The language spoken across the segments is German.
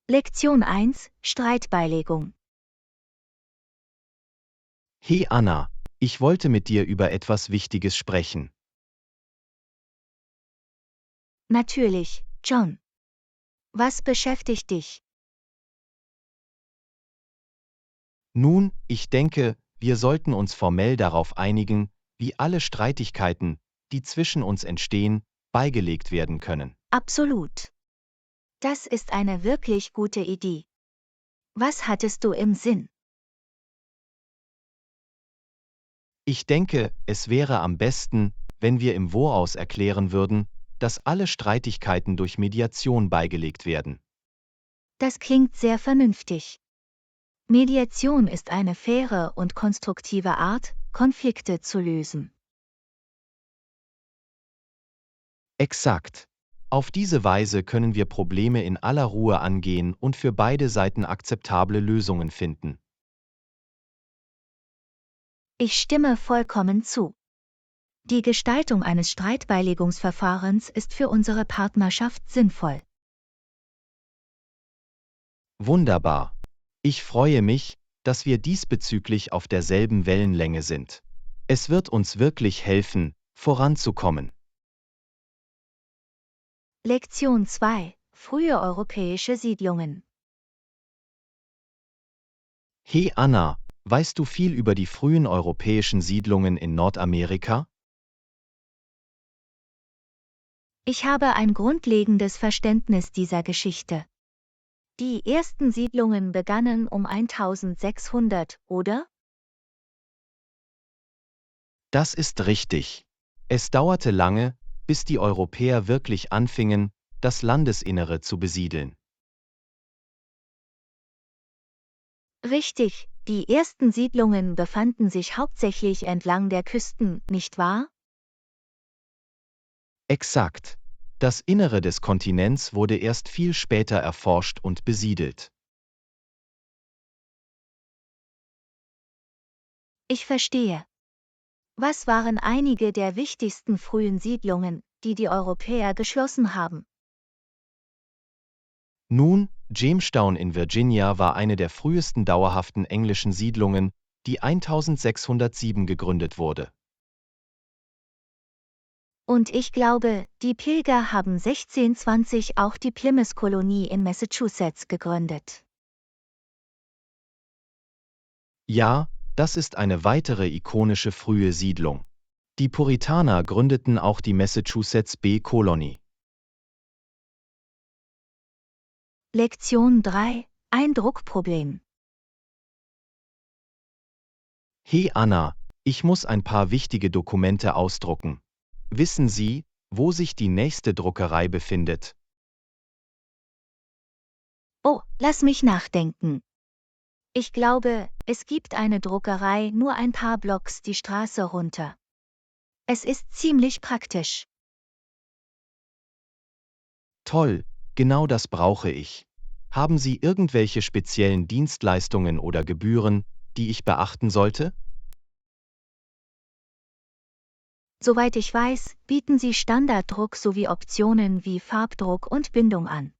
Lektion 1: Streitbeilegung. Hey Anna, ich wollte mit dir über etwas Wichtiges sprechen. Natürlich, John. Was beschäftigt dich? Nun, ich denke, wir sollten uns formell darauf einigen, wie alle Streitigkeiten, die zwischen uns entstehen, beigelegt werden können. Absolut. Das ist eine wirklich gute Idee. Was hattest du im Sinn? Ich denke, es wäre am besten, wenn wir im Voraus erklären würden, dass alle Streitigkeiten durch Mediation beigelegt werden. Das klingt sehr vernünftig. Mediation ist eine faire und konstruktive Art, Konflikte zu lösen. Exakt. Auf diese Weise können wir Probleme in aller Ruhe angehen und für beide Seiten akzeptable Lösungen finden. Ich stimme vollkommen zu. Die Gestaltung eines Streitbeilegungsverfahrens ist für unsere Partnerschaft sinnvoll. Wunderbar. Ich freue mich, dass wir diesbezüglich auf derselben Wellenlänge sind. Es wird uns wirklich helfen, voranzukommen. Lektion 2: Frühe europäische Siedlungen. Hey Anna, weißt du viel über die frühen europäischen Siedlungen in Nordamerika? Ich habe ein grundlegendes Verständnis dieser Geschichte. Die ersten Siedlungen begannen um 1600, oder? Das ist richtig. Es dauerte lange, bis die Europäer wirklich anfingen, das Landesinnere zu besiedeln. Richtig, die ersten Siedlungen befanden sich hauptsächlich entlang der Küsten, nicht wahr? Exakt. Das Innere des Kontinents wurde erst viel später erforscht und besiedelt. Ich verstehe. Was waren einige der wichtigsten frühen Siedlungen, die die Europäer geschlossen haben? Nun, Jamestown in Virginia war eine der frühesten dauerhaften englischen Siedlungen, die 1607 gegründet wurde. Und ich glaube, die Pilger haben 1620 auch die Plymouth-Kolonie in Massachusetts gegründet. Ja, das ist eine weitere ikonische frühe Siedlung. Die Puritaner gründeten auch die Massachusetts Bay Colony. Lektion 3: Ein Druckproblem. Hey Anna, ich muss ein paar wichtige Dokumente ausdrucken. Wissen Sie, wo sich die nächste Druckerei befindet? Oh, lass mich nachdenken. Ich glaube, es gibt eine Druckerei nur ein paar Blocks die Straße runter. Es ist ziemlich praktisch. Toll, genau das brauche ich. Haben Sie irgendwelche speziellen Dienstleistungen oder Gebühren, die ich beachten sollte? Soweit ich weiß, bieten sie Standarddruck sowie Optionen wie Farbdruck und Bindung an.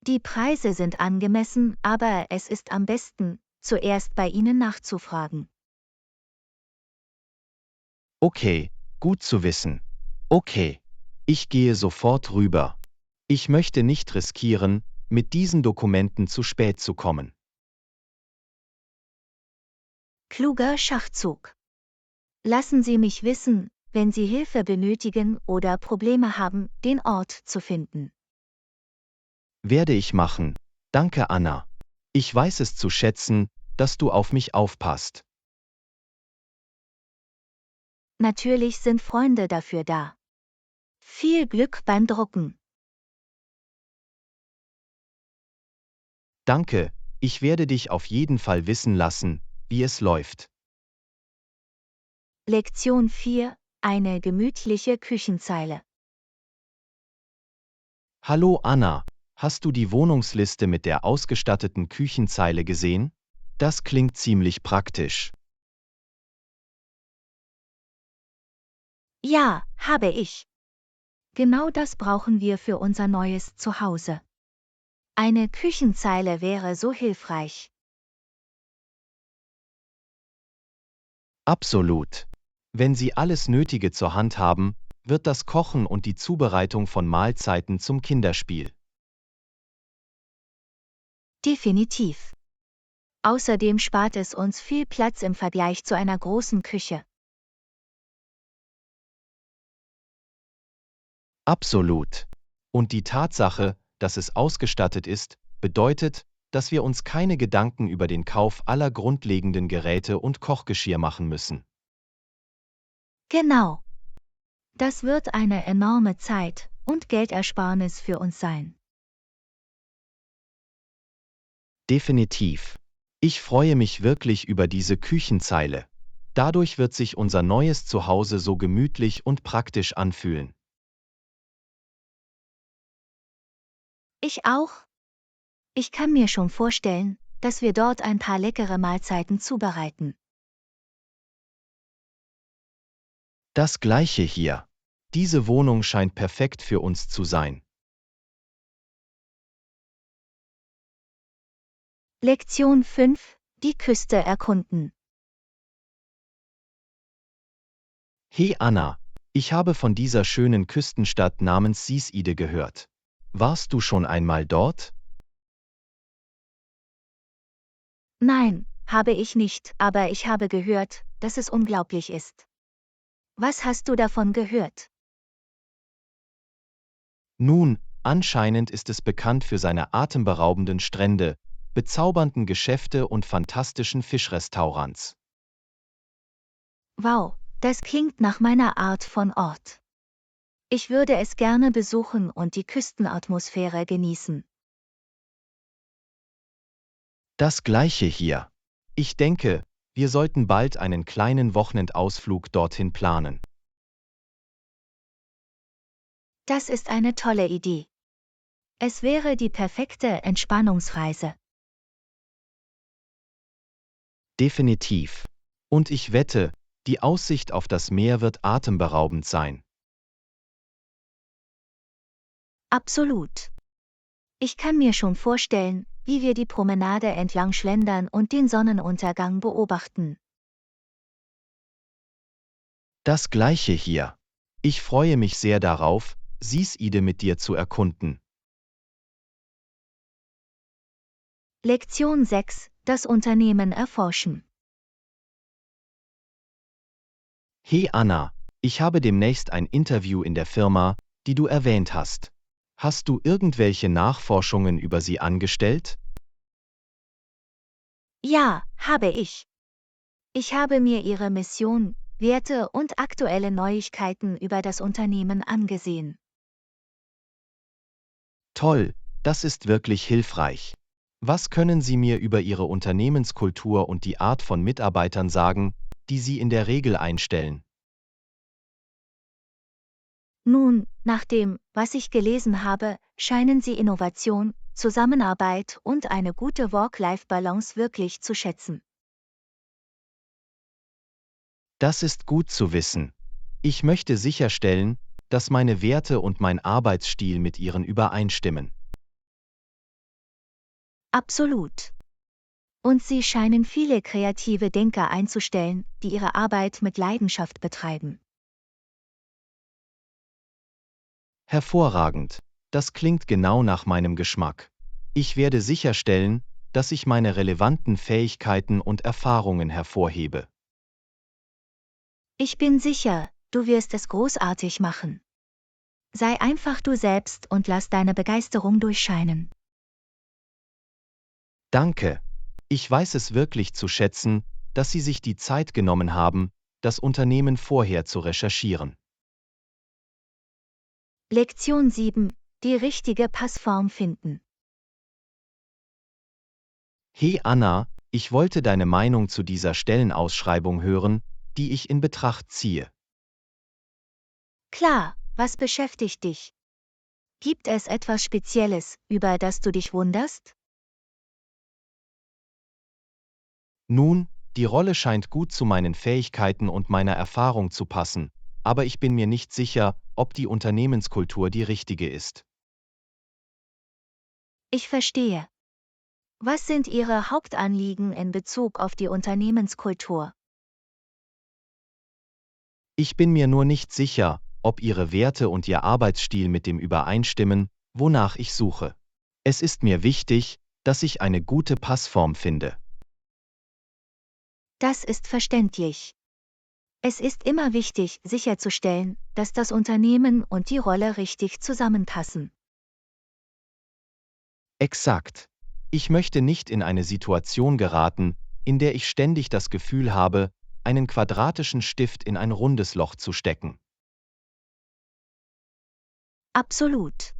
Die Preise sind angemessen, aber es ist am besten, zuerst bei ihnen nachzufragen. Okay, gut zu wissen. Okay, ich gehe sofort rüber. Ich möchte nicht riskieren, mit diesen Dokumenten zu spät zu kommen. Kluger Schachzug. Lassen Sie mich wissen, wenn Sie Hilfe benötigen oder Probleme haben, den Ort zu finden. Werde ich machen. Danke, Anna. Ich weiß es zu schätzen, dass du auf mich aufpasst. Natürlich sind Freunde dafür da. Viel Glück beim Drucken. Danke, ich werde dich auf jeden Fall wissen lassen, wie es läuft. Lektion 4: Eine gemütliche Küchenzeile. Hallo Anna, hast du die Wohnungsliste mit der ausgestatteten Küchenzeile gesehen? Das klingt ziemlich praktisch. Ja, habe ich. Genau das brauchen wir für unser neues Zuhause. Eine Küchenzeile wäre so hilfreich. Absolut. Wenn Sie alles Nötige zur Hand haben, wird das Kochen und die Zubereitung von Mahlzeiten zum Kinderspiel. Definitiv. Außerdem spart es uns viel Platz im Vergleich zu einer großen Küche. Absolut. Und die Tatsache, dass es ausgestattet ist, bedeutet, dass wir uns keine Gedanken über den Kauf aller grundlegenden Geräte und Kochgeschirr machen müssen. Genau. Das wird eine enorme Zeit- und Geldersparnis für uns sein. Definitiv. Ich freue mich wirklich über diese Küchenzeile. Dadurch wird sich unser neues Zuhause so gemütlich und praktisch anfühlen. Ich auch. Ich kann mir schon vorstellen, dass wir dort ein paar leckere Mahlzeiten zubereiten. Das gleiche hier. Diese Wohnung scheint perfekt für uns zu sein. Lektion 5: Die Küste erkunden. Hey Anna, ich habe von dieser schönen Küstenstadt namens Siside gehört. Warst du schon einmal dort? Nein, habe ich nicht, aber ich habe gehört, dass es unglaublich ist. Was hast du davon gehört? Nun, anscheinend ist es bekannt für seine atemberaubenden Strände, bezaubernden Geschäfte und fantastischen Fischrestaurants. Wow, das klingt nach meiner Art von Ort. Ich würde es gerne besuchen und die Küstenatmosphäre genießen. Das gleiche hier. Ich denke, wir sollten bald einen kleinen Wochenendausflug dorthin planen. Das ist eine tolle Idee. Es wäre die perfekte Entspannungsreise. Definitiv. Und ich wette, die Aussicht auf das Meer wird atemberaubend sein. Absolut. Ich kann mir schon vorstellen, wie wir die Promenade entlang schlendern und den Sonnenuntergang beobachten. Das gleiche hier. Ich freue mich sehr darauf, Siside mit dir zu erkunden. Lektion 6: Das Unternehmen erforschen. Hey Anna, ich habe demnächst ein Interview in der Firma, die du erwähnt hast. Hast du irgendwelche Nachforschungen über sie angestellt? Ja, habe ich. Ich habe mir ihre Mission, Werte und aktuelle Neuigkeiten über das Unternehmen angesehen. Toll, das ist wirklich hilfreich. Was können Sie mir über Ihre Unternehmenskultur und die Art von Mitarbeitern sagen, die Sie in der Regel einstellen? Nun, nach dem, was ich gelesen habe, scheinen sie Innovation, Zusammenarbeit und eine gute Work-Life-Balance wirklich zu schätzen. Das ist gut zu wissen. Ich möchte sicherstellen, dass meine Werte und mein Arbeitsstil mit Ihren übereinstimmen. Absolut. Und sie scheinen viele kreative Denker einzustellen, die ihre Arbeit mit Leidenschaft betreiben. Hervorragend. Das klingt genau nach meinem Geschmack. Ich werde sicherstellen, dass ich meine relevanten Fähigkeiten und Erfahrungen hervorhebe. Ich bin sicher, du wirst es großartig machen. Sei einfach du selbst und lass deine Begeisterung durchscheinen. Danke. Ich weiß es wirklich zu schätzen, dass Sie sich die Zeit genommen haben, das Unternehmen vorher zu recherchieren. Lektion 7: Die richtige Passform finden. Hey Anna, ich wollte deine Meinung zu dieser Stellenausschreibung hören, die ich in Betracht ziehe. Klar, was beschäftigt dich? Gibt es etwas Spezielles, über das du dich wunderst? Nun, die Rolle scheint gut zu meinen Fähigkeiten und meiner Erfahrung zu passen, aber ich bin mir nicht sicher, ob die Unternehmenskultur die richtige ist. Ich verstehe. Was sind Ihre Hauptanliegen in Bezug auf die Unternehmenskultur? Ich bin mir nur nicht sicher, ob Ihre Werte und Ihr Arbeitsstil mit dem übereinstimmen, wonach ich suche. Es ist mir wichtig, dass ich eine gute Passform finde. Das ist verständlich. Es ist immer wichtig, sicherzustellen, dass das Unternehmen und die Rolle richtig zusammenpassen. Exakt. Ich möchte nicht in eine Situation geraten, in der ich ständig das Gefühl habe, einen quadratischen Stift in ein rundes Loch zu stecken. Absolut.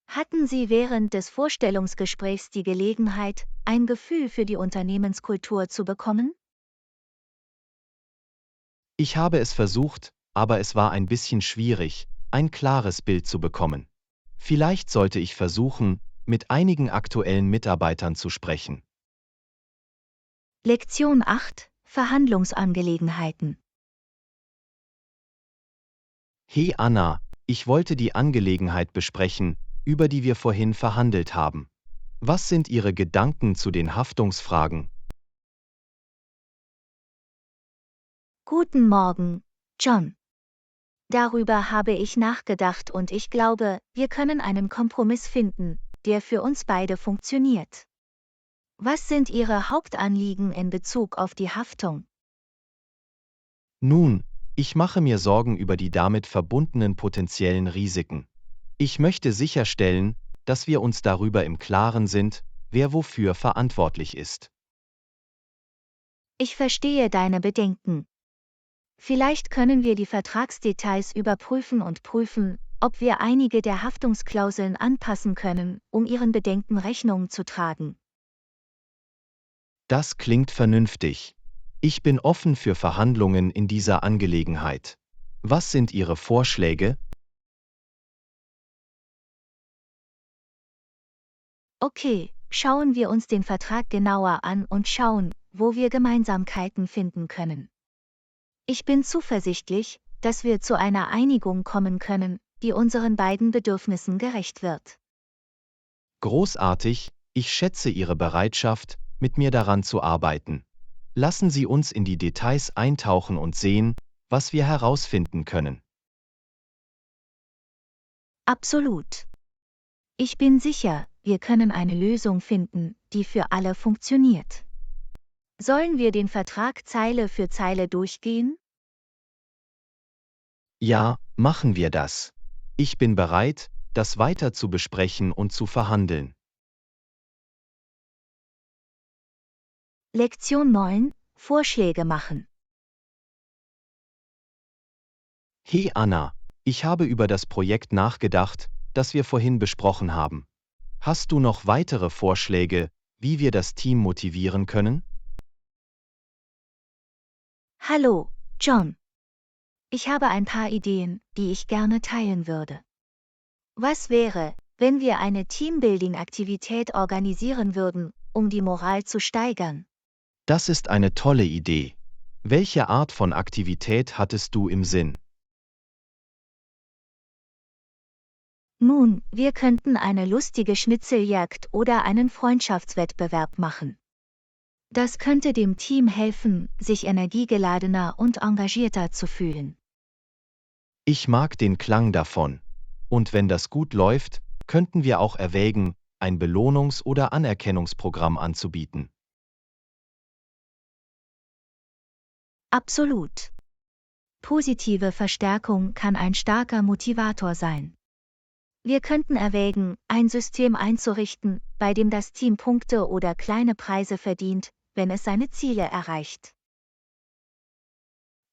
Hatten Sie während des Vorstellungsgesprächs die Gelegenheit, ein Gefühl für die Unternehmenskultur zu bekommen? Ich habe es versucht, aber es war ein bisschen schwierig, ein klares Bild zu bekommen. Vielleicht sollte ich versuchen, mit einigen aktuellen Mitarbeitern zu sprechen. Lektion 8: Verhandlungsangelegenheiten. Hey Anna, ich wollte die Angelegenheit besprechen, über die wir vorhin verhandelt haben. Was sind Ihre Gedanken zu den Haftungsfragen? Guten Morgen, John. Darüber habe ich nachgedacht und ich glaube, wir können einen Kompromiss finden, der für uns beide funktioniert. Was sind Ihre Hauptanliegen in Bezug auf die Haftung? Nun, ich mache mir Sorgen über die damit verbundenen potenziellen Risiken. Ich möchte sicherstellen, dass wir uns darüber im Klaren sind, wer wofür verantwortlich ist. Ich verstehe deine Bedenken. Vielleicht können wir die Vertragsdetails überprüfen und prüfen, ob wir einige der Haftungsklauseln anpassen können, um Ihren Bedenken Rechnung zu tragen. Das klingt vernünftig. Ich bin offen für Verhandlungen in dieser Angelegenheit. Was sind Ihre Vorschläge? Okay, schauen wir uns den Vertrag genauer an und schauen, wo wir Gemeinsamkeiten finden können. Ich bin zuversichtlich, dass wir zu einer Einigung kommen können, die unseren beiden Bedürfnissen gerecht wird. Großartig, ich schätze Ihre Bereitschaft, mit mir daran zu arbeiten. Lassen Sie uns in die Details eintauchen und sehen, was wir herausfinden können. Absolut. Ich bin sicher, wir können eine Lösung finden, die für alle funktioniert. Sollen wir den Vertrag Zeile für Zeile durchgehen? Ja, machen wir das. Ich bin bereit, das weiter zu besprechen und zu verhandeln. Lektion 9: Vorschläge machen. Hey Anna, ich habe über das Projekt nachgedacht, das wir vorhin besprochen haben. Hast du noch weitere Vorschläge, wie wir das Team motivieren können? Hallo, John. Ich habe ein paar Ideen, die ich gerne teilen würde. Was wäre, wenn wir eine Teambuilding-Aktivität organisieren würden, um die Moral zu steigern? Das ist eine tolle Idee. Welche Art von Aktivität hattest du im Sinn? Nun, wir könnten eine lustige Schnitzeljagd oder einen Freundschaftswettbewerb machen. Das könnte dem Team helfen, sich energiegeladener und engagierter zu fühlen. Ich mag den Klang davon. Und wenn das gut läuft, könnten wir auch erwägen, ein Belohnungs- oder Anerkennungsprogramm anzubieten. Absolut. Positive Verstärkung kann ein starker Motivator sein. Wir könnten erwägen, ein System einzurichten, bei dem das Team Punkte oder kleine Preise verdient, wenn es seine Ziele erreicht.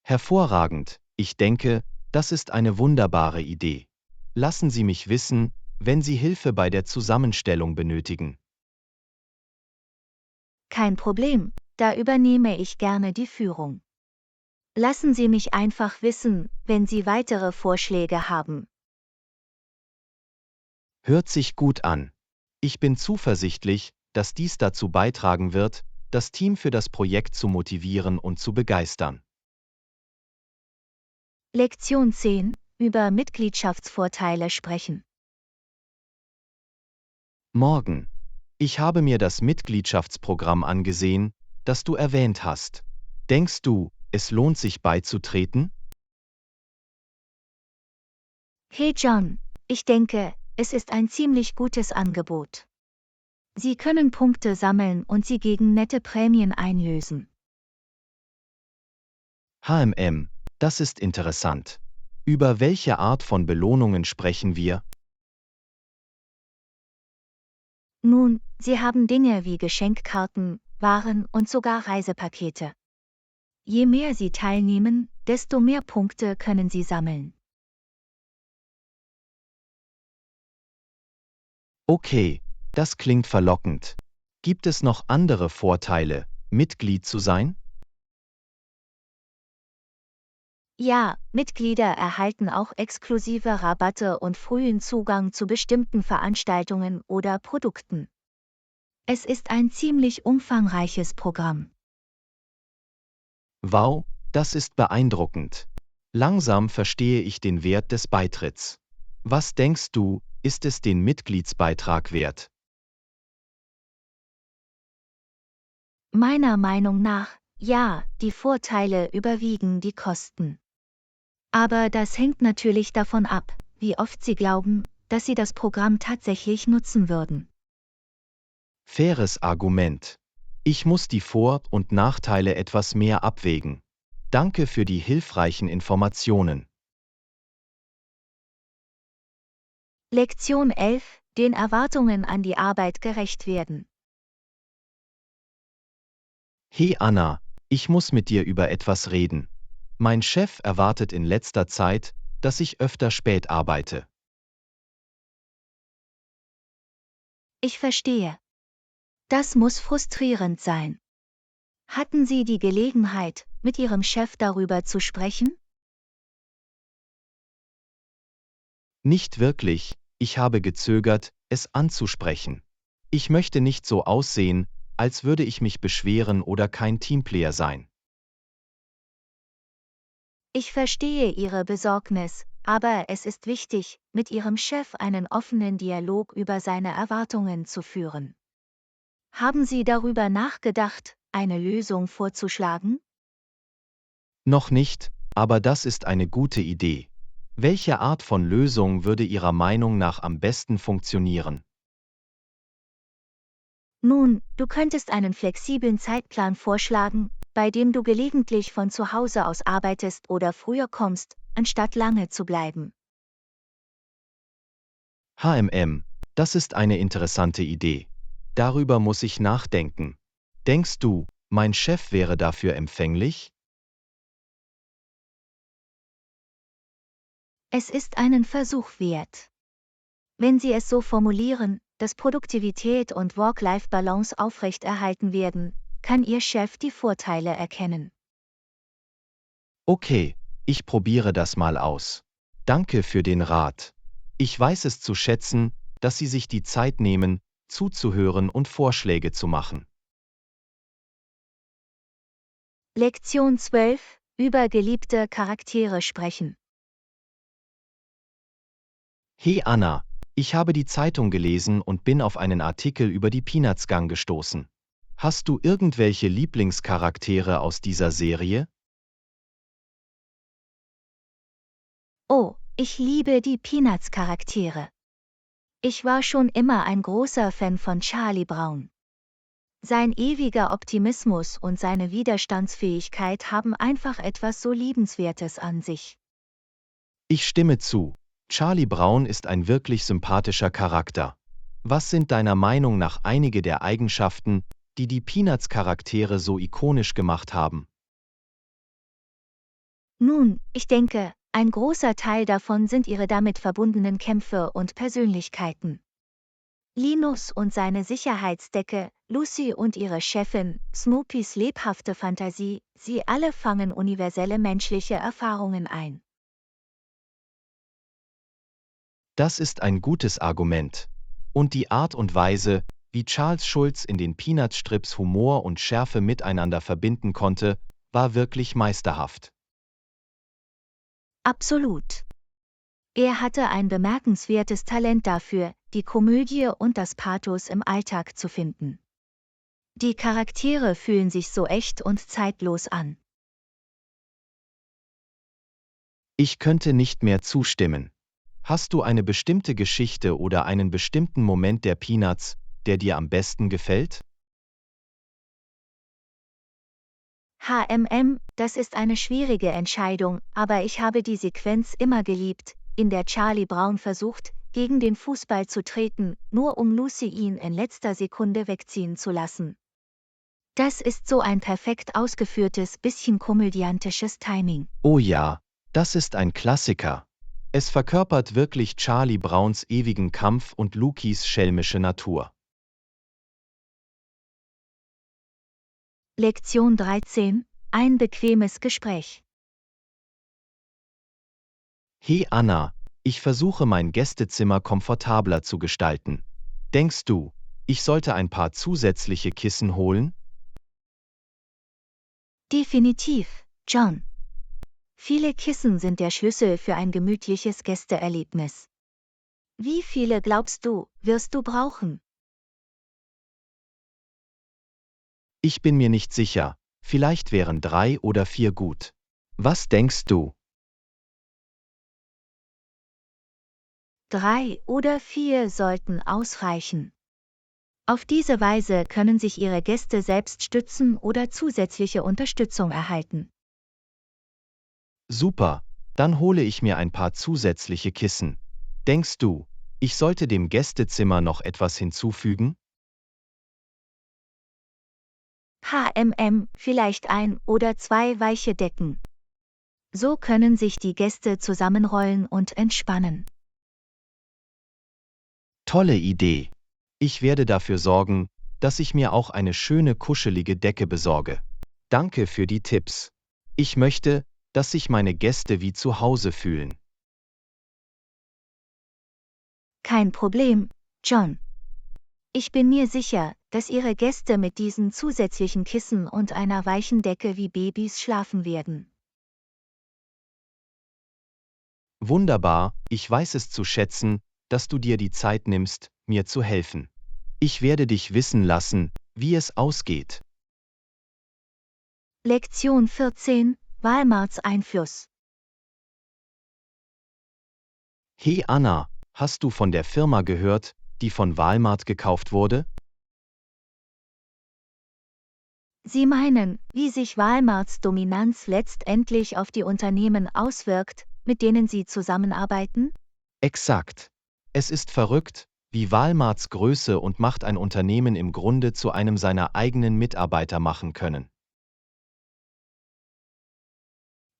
Hervorragend, ich denke, das ist eine wunderbare Idee. Lassen Sie mich wissen, wenn Sie Hilfe bei der Zusammenstellung benötigen. Kein Problem, da übernehme ich gerne die Führung. Lassen Sie mich einfach wissen, wenn Sie weitere Vorschläge haben. Hört sich gut an. Ich bin zuversichtlich, dass dies dazu beitragen wird, das Team für das Projekt zu motivieren und zu begeistern. Lektion 10: Über Mitgliedschaftsvorteile sprechen. Morgen. Ich habe mir das Mitgliedschaftsprogramm angesehen, das du erwähnt hast. Denkst du, es lohnt sich beizutreten? Hey John, ich denke, es ist ein ziemlich gutes Angebot. Sie können Punkte sammeln und sie gegen nette Prämien einlösen. HMM, das ist interessant. Über welche Art von Belohnungen sprechen wir? Nun, Sie haben Dinge wie Geschenkkarten, Waren und sogar Reisepakete. Je mehr Sie teilnehmen, desto mehr Punkte können Sie sammeln. Okay, das klingt verlockend. Gibt es noch andere Vorteile, Mitglied zu sein? Ja, Mitglieder erhalten auch exklusive Rabatte und frühen Zugang zu bestimmten Veranstaltungen oder Produkten. Es ist ein ziemlich umfangreiches Programm. Wow, das ist beeindruckend. Langsam verstehe ich den Wert des Beitritts. Was denkst du, ist es den Mitgliedsbeitrag wert? Meiner Meinung nach, ja, die Vorteile überwiegen die Kosten. Aber das hängt natürlich davon ab, wie oft Sie glauben, dass Sie das Programm tatsächlich nutzen würden. Faires Argument. Ich muss die Vor- und Nachteile etwas mehr abwägen. Danke für die hilfreichen Informationen. Lektion 11: Den Erwartungen an die Arbeit gerecht werden. Hey Anna, ich muss mit dir über etwas reden. Mein Chef erwartet in letzter Zeit, dass ich öfter spät arbeite. Ich verstehe. Das muss frustrierend sein. Hatten Sie die Gelegenheit, mit Ihrem Chef darüber zu sprechen? Nicht wirklich, ich habe gezögert, es anzusprechen. Ich möchte nicht so aussehen, als würde ich mich beschweren oder kein Teamplayer sein. Ich verstehe Ihre Besorgnis, aber es ist wichtig, mit Ihrem Chef einen offenen Dialog über seine Erwartungen zu führen. Haben Sie darüber nachgedacht, eine Lösung vorzuschlagen? Noch nicht, aber das ist eine gute Idee. Welche Art von Lösung würde Ihrer Meinung nach am besten funktionieren? Nun, du könntest einen flexiblen Zeitplan vorschlagen, bei dem du gelegentlich von zu Hause aus arbeitest oder früher kommst, anstatt lange zu bleiben. HMM, das ist eine interessante Idee. Darüber muss ich nachdenken. Denkst du, mein Chef wäre dafür empfänglich? Es ist einen Versuch wert. Wenn Sie es so formulieren, dass Produktivität und Work-Life-Balance aufrechterhalten werden, kann Ihr Chef die Vorteile erkennen. Okay, ich probiere das mal aus. Danke für den Rat. Ich weiß es zu schätzen, dass Sie sich die Zeit nehmen, zuzuhören und Vorschläge zu machen. Lektion 12: Über geliebte Charaktere sprechen. Hey Anna, ich habe die Zeitung gelesen und bin auf einen Artikel über die Peanuts Gang gestoßen. Hast du irgendwelche Lieblingscharaktere aus dieser Serie? Oh, ich liebe die Peanuts-Charaktere. Ich war schon immer ein großer Fan von Charlie Brown. Sein ewiger Optimismus und seine Widerstandsfähigkeit haben einfach etwas so Liebenswertes an sich. Ich stimme zu. Charlie Brown ist ein wirklich sympathischer Charakter. Was sind deiner Meinung nach einige der Eigenschaften, die die Peanuts-Charaktere so ikonisch gemacht haben? Nun, ich denke, ein großer Teil davon sind ihre damit verbundenen Kämpfe und Persönlichkeiten. Linus und seine Sicherheitsdecke, Lucy und ihre Chefin, Snoopys lebhafte Fantasie, sie alle fangen universelle menschliche Erfahrungen ein. Das ist ein gutes Argument. Und die Art und Weise, wie Charles Schulz in den Peanuts-Strips Humor und Schärfe miteinander verbinden konnte, war wirklich meisterhaft. Absolut. Er hatte ein bemerkenswertes Talent dafür, die Komödie und das Pathos im Alltag zu finden. Die Charaktere fühlen sich so echt und zeitlos an. Ich könnte nicht mehr zustimmen. Hast du eine bestimmte Geschichte oder einen bestimmten Moment der Peanuts, der dir am besten gefällt? Das ist eine schwierige Entscheidung, aber ich habe die Sequenz immer geliebt, in der Charlie Brown versucht, gegen den Fußball zu treten, nur um Lucy ihn in letzter Sekunde wegziehen zu lassen. Das ist so ein perfekt ausgeführtes, bisschen komödiantisches Timing. Oh ja, das ist ein Klassiker. Es verkörpert wirklich Charlie Browns ewigen Kampf und Lukis schelmische Natur. Lektion 13: Ein bequemes Gespräch. Hey Anna, ich versuche mein Gästezimmer komfortabler zu gestalten. Denkst du, ich sollte ein paar zusätzliche Kissen holen? Definitiv, John. Viele Kissen sind der Schlüssel für ein gemütliches Gästeerlebnis. Wie viele glaubst du, wirst du brauchen? Ich bin mir nicht sicher, vielleicht wären 3 oder 4 gut. Was denkst du? 3 oder 4 sollten ausreichen. Auf diese Weise können sich Ihre Gäste selbst stützen oder zusätzliche Unterstützung erhalten. Super, dann hole ich mir ein paar zusätzliche Kissen. Denkst du, ich sollte dem Gästezimmer noch etwas hinzufügen? Vielleicht 1 oder 2 weiche Decken. So können sich die Gäste zusammenrollen und entspannen. Tolle Idee. Ich werde dafür sorgen, dass ich mir auch eine schöne kuschelige Decke besorge. Danke für die Tipps. Ich möchte, dass sich meine Gäste wie zu Hause fühlen. Kein Problem, John. Ich bin mir sicher, dass Ihre Gäste mit diesen zusätzlichen Kissen und einer weichen Decke wie Babys schlafen werden. Wunderbar, ich weiß es zu schätzen, dass du dir die Zeit nimmst, mir zu helfen. Ich werde dich wissen lassen, wie es ausgeht. Lektion 14: Walmarts Einfluss. Hey Anna, hast du von der Firma gehört, die von Walmart gekauft wurde? Sie meinen, wie sich Walmarts Dominanz letztendlich auf die Unternehmen auswirkt, mit denen Sie zusammenarbeiten? Exakt. Es ist verrückt, wie Walmarts Größe und Macht ein Unternehmen im Grunde zu einem seiner eigenen Mitarbeiter machen können.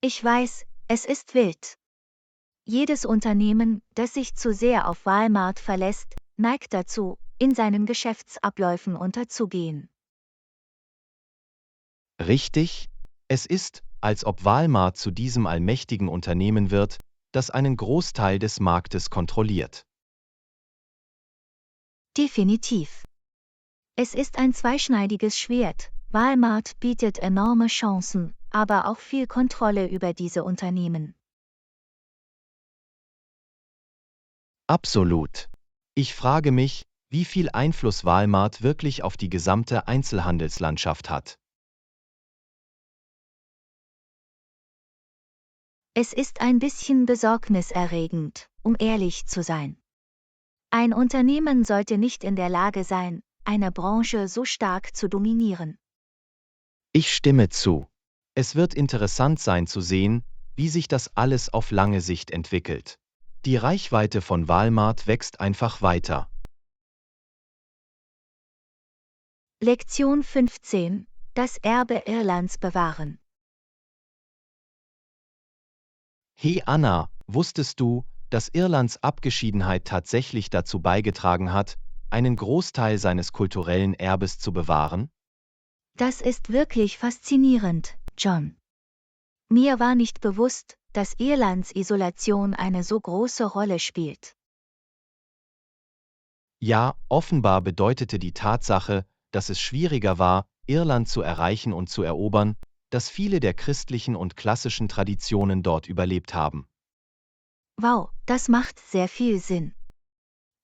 Ich weiß, es ist wild. Jedes Unternehmen, das sich zu sehr auf Walmart verlässt, neigt dazu, in seinen Geschäftsabläufen unterzugehen. Richtig? Es ist, als ob Walmart zu diesem allmächtigen Unternehmen wird, das einen Großteil des Marktes kontrolliert. Definitiv. Es ist ein zweischneidiges Schwert. Walmart bietet enorme Chancen, aber auch viel Kontrolle über diese Unternehmen. Absolut. Ich frage mich, wie viel Einfluss Walmart wirklich auf die gesamte Einzelhandelslandschaft hat. Es ist ein bisschen besorgniserregend, um ehrlich zu sein. Ein Unternehmen sollte nicht in der Lage sein, eine Branche so stark zu dominieren. Ich stimme zu. Es wird interessant sein zu sehen, wie sich das alles auf lange Sicht entwickelt. Die Reichweite von Walmart wächst einfach weiter. Lektion 15: Das Erbe Irlands bewahren. Hey Anna, wusstest du, dass Irlands Abgeschiedenheit tatsächlich dazu beigetragen hat, einen Großteil seines kulturellen Erbes zu bewahren? Das ist wirklich faszinierend, John. Mir war nicht bewusst, dass Irlands Isolation eine so große Rolle spielt. Ja, offenbar bedeutete die Tatsache, dass es schwieriger war, Irland zu erreichen und zu erobern, dass viele der christlichen und klassischen Traditionen dort überlebt haben. Wow, das macht sehr viel Sinn.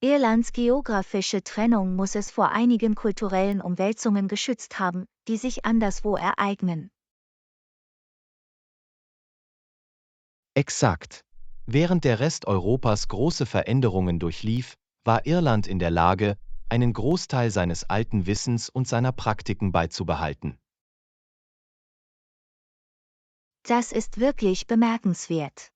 Irlands geografische Trennung muss es vor einigen kulturellen Umwälzungen geschützt haben, die sich anderswo ereignen. Exakt. Während der Rest Europas große Veränderungen durchlief, war Irland in der Lage, einen Großteil seines alten Wissens und seiner Praktiken beizubehalten. Das ist wirklich bemerkenswert.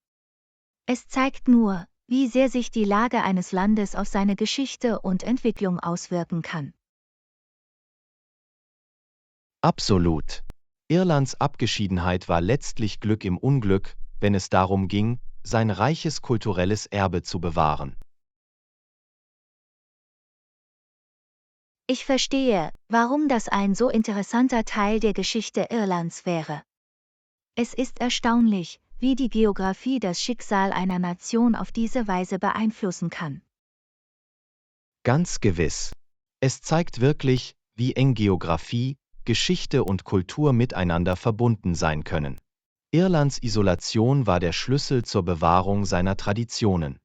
Es zeigt nur, wie sehr sich die Lage eines Landes auf seine Geschichte und Entwicklung auswirken kann. Absolut. Irlands Abgeschiedenheit war letztlich Glück im Unglück, wenn es darum ging, sein reiches kulturelles Erbe zu bewahren. Ich verstehe, warum das ein so interessanter Teil der Geschichte Irlands wäre. Es ist erstaunlich, wie die Geografie das Schicksal einer Nation auf diese Weise beeinflussen kann. Ganz gewiss. Es zeigt wirklich, wie eng Geografie, Geschichte und Kultur miteinander verbunden sein können. Irlands Isolation war der Schlüssel zur Bewahrung seiner Traditionen.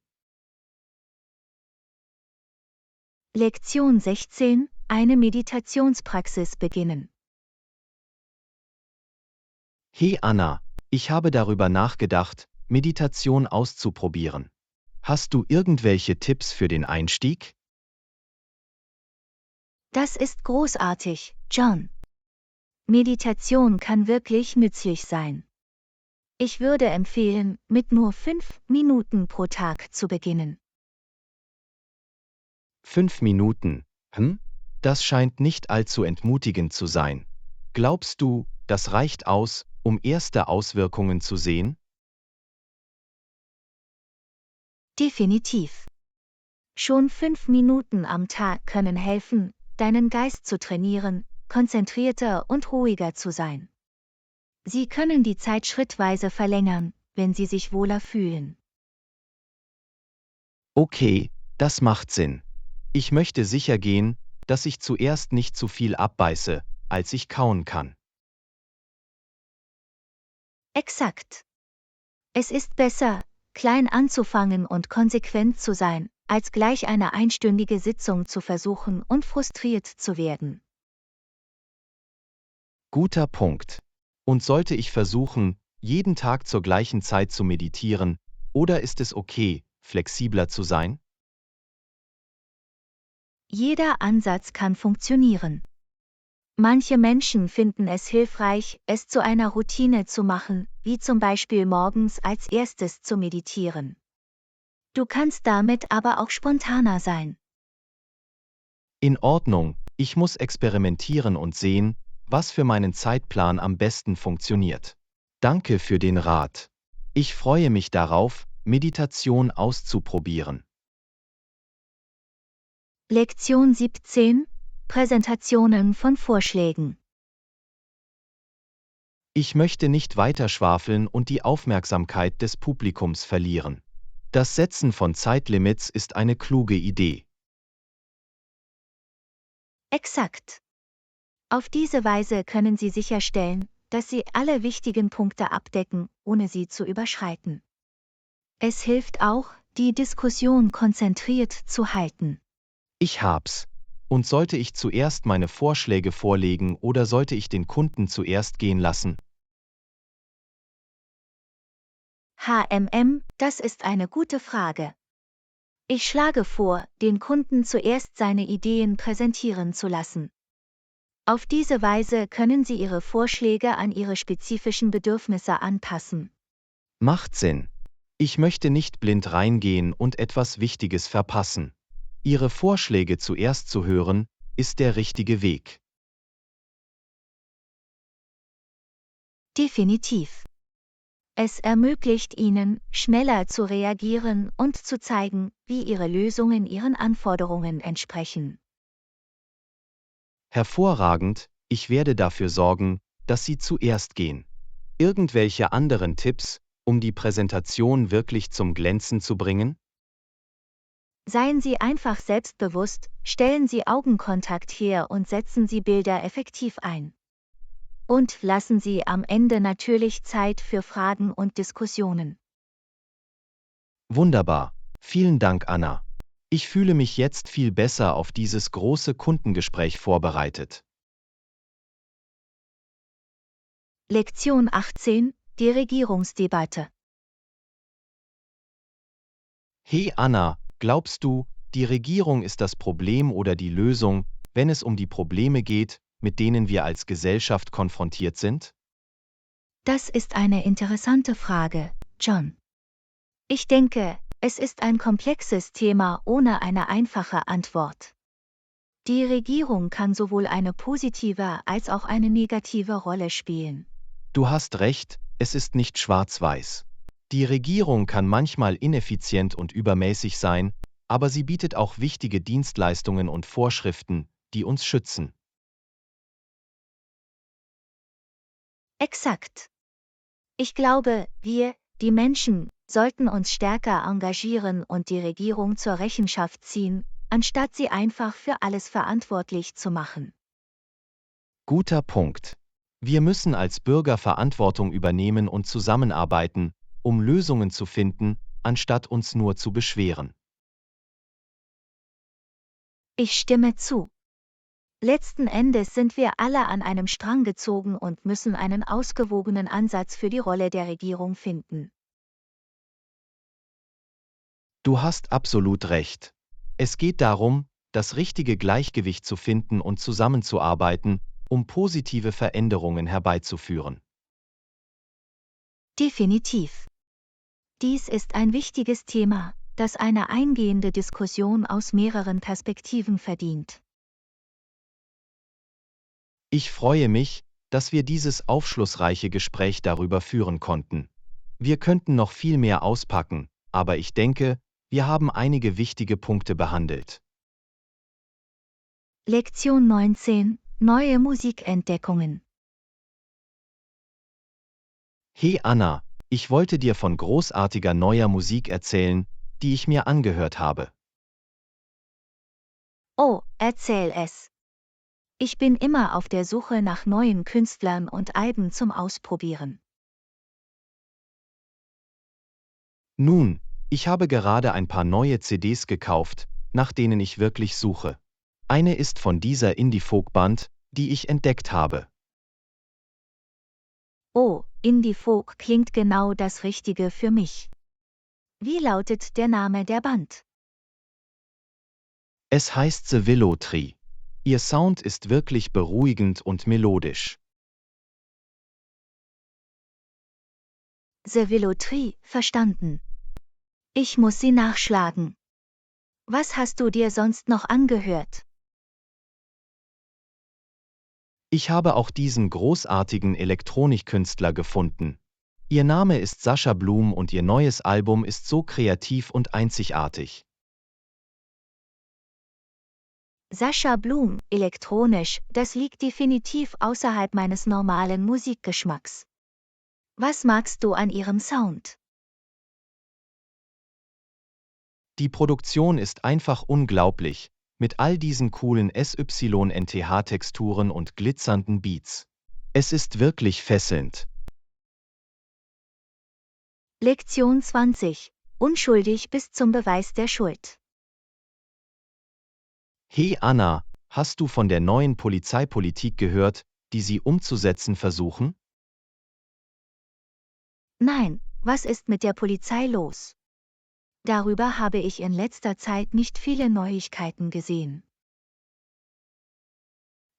Lektion 16: Eine Meditationspraxis beginnen. Hey Anna, ich habe darüber nachgedacht, Meditation auszuprobieren. Hast du irgendwelche Tipps für den Einstieg? Das ist großartig, John. Meditation kann wirklich nützlich sein. Ich würde empfehlen, mit nur 5 Minuten pro Tag zu beginnen. 5 Minuten. Das scheint nicht allzu entmutigend zu sein. Glaubst du, das reicht aus, um erste Auswirkungen zu sehen? Definitiv. Schon 5 Minuten am Tag können helfen, deinen Geist zu trainieren, konzentrierter und ruhiger zu sein. Sie können die Zeit schrittweise verlängern, wenn Sie sich wohler fühlen. Okay, das macht Sinn. Ich möchte sicher gehen, dass ich zuerst nicht zu viel abbeiße, als ich kauen kann. Exakt. Es ist besser, klein anzufangen und konsequent zu sein, als gleich eine einstündige Sitzung zu versuchen und frustriert zu werden. Guter Punkt. Und sollte ich versuchen, jeden Tag zur gleichen Zeit zu meditieren, oder ist es okay, flexibler zu sein? Jeder Ansatz kann funktionieren. Manche Menschen finden es hilfreich, es zu einer Routine zu machen, wie zum Beispiel morgens als erstes zu meditieren. Du kannst damit aber auch spontaner sein. In Ordnung, ich muss experimentieren und sehen, was für meinen Zeitplan am besten funktioniert. Danke für den Rat. Ich freue mich darauf, Meditation auszuprobieren. Lektion 17: Präsentationen von Vorschlägen. Ich möchte nicht weiter schwafeln und die Aufmerksamkeit des Publikums verlieren. Das Setzen von Zeitlimits ist eine kluge Idee. Exakt. Auf diese Weise können Sie sicherstellen, dass Sie alle wichtigen Punkte abdecken, ohne sie zu überschreiten. Es hilft auch, die Diskussion konzentriert zu halten. Ich hab's. Und sollte ich zuerst meine Vorschläge vorlegen oder sollte ich den Kunden zuerst gehen lassen? Das ist eine gute Frage. Ich schlage vor, den Kunden zuerst seine Ideen präsentieren zu lassen. Auf diese Weise können Sie Ihre Vorschläge an Ihre spezifischen Bedürfnisse anpassen. Macht Sinn. Ich möchte nicht blind reingehen und etwas Wichtiges verpassen. Ihre Vorschläge zuerst zu hören, ist der richtige Weg. Definitiv. Es ermöglicht Ihnen, schneller zu reagieren und zu zeigen, wie Ihre Lösungen Ihren Anforderungen entsprechen. Hervorragend, ich werde dafür sorgen, dass Sie zuerst gehen. Irgendwelche anderen Tipps, um die Präsentation wirklich zum Glänzen zu bringen? Seien Sie einfach selbstbewusst, stellen Sie Augenkontakt her und setzen Sie Bilder effektiv ein. Und lassen Sie am Ende natürlich Zeit für Fragen und Diskussionen. Wunderbar. Vielen Dank, Anna. Ich fühle mich jetzt viel besser auf dieses große Kundengespräch vorbereitet. Lektion 18, die Regierungsdebatte. Hey Anna, glaubst du, die Regierung ist das Problem oder die Lösung, wenn es um die Probleme geht, mit denen wir als Gesellschaft konfrontiert sind? Das ist eine interessante Frage, John. Ich denke, es ist ein komplexes Thema ohne eine einfache Antwort. Die Regierung kann sowohl eine positive als auch eine negative Rolle spielen. Du hast recht, es ist nicht schwarz-weiß. Die Regierung kann manchmal ineffizient und übermäßig sein, aber sie bietet auch wichtige Dienstleistungen und Vorschriften, die uns schützen. Exakt. Ich glaube, wir, die Menschen, sollten uns stärker engagieren und die Regierung zur Rechenschaft ziehen, anstatt sie einfach für alles verantwortlich zu machen. Guter Punkt. Wir müssen als Bürger Verantwortung übernehmen und zusammenarbeiten, um Lösungen zu finden, anstatt uns nur zu beschweren. Ich stimme zu. Letzten Endes sind wir alle an einem Strang gezogen und müssen einen ausgewogenen Ansatz für die Rolle der Regierung finden. Du hast absolut recht. Es geht darum, das richtige Gleichgewicht zu finden und zusammenzuarbeiten, um positive Veränderungen herbeizuführen. Definitiv. Dies ist ein wichtiges Thema, das eine eingehende Diskussion aus mehreren Perspektiven verdient. Ich freue mich, dass wir dieses aufschlussreiche Gespräch darüber führen konnten. Wir könnten noch viel mehr auspacken, aber ich denke, wir haben einige wichtige Punkte behandelt. Lektion 19, neue Musikentdeckungen. Hey Anna, ich wollte dir von großartiger neuer Musik erzählen, die ich mir angehört habe. Oh, erzähl es. Ich bin immer auf der Suche nach neuen Künstlern und Alben zum Ausprobieren. Nun, ich habe gerade ein paar neue CDs gekauft, nach denen ich wirklich suche. Eine ist von dieser Indie-Folk-Band, die ich entdeckt habe. Oh, Indie-Folk klingt genau das Richtige für mich. Wie lautet der Name der Band? Es heißt The Willow Tree. Ihr Sound ist wirklich beruhigend und melodisch. The Willow Tree, verstanden. Ich muss sie nachschlagen. Was hast du dir sonst noch angehört? Ich habe auch diesen großartigen Elektronikkünstler gefunden. Ihr Name ist Sascha Blum und ihr neues Album ist so kreativ und einzigartig. Sascha Blum, elektronisch, das liegt definitiv außerhalb meines normalen Musikgeschmacks. Was magst du an ihrem Sound? Die Produktion ist einfach unglaublich, mit all diesen coolen SYNTH-Texturen und glitzernden Beats. Es ist wirklich fesselnd. Lektion 20. Unschuldig bis zum Beweis der Schuld. Hey Anna, hast du von der neuen Polizeipolitik gehört, die sie umzusetzen versuchen? Nein, was ist mit der Polizei los? Darüber habe ich in letzter Zeit nicht viele Neuigkeiten gesehen.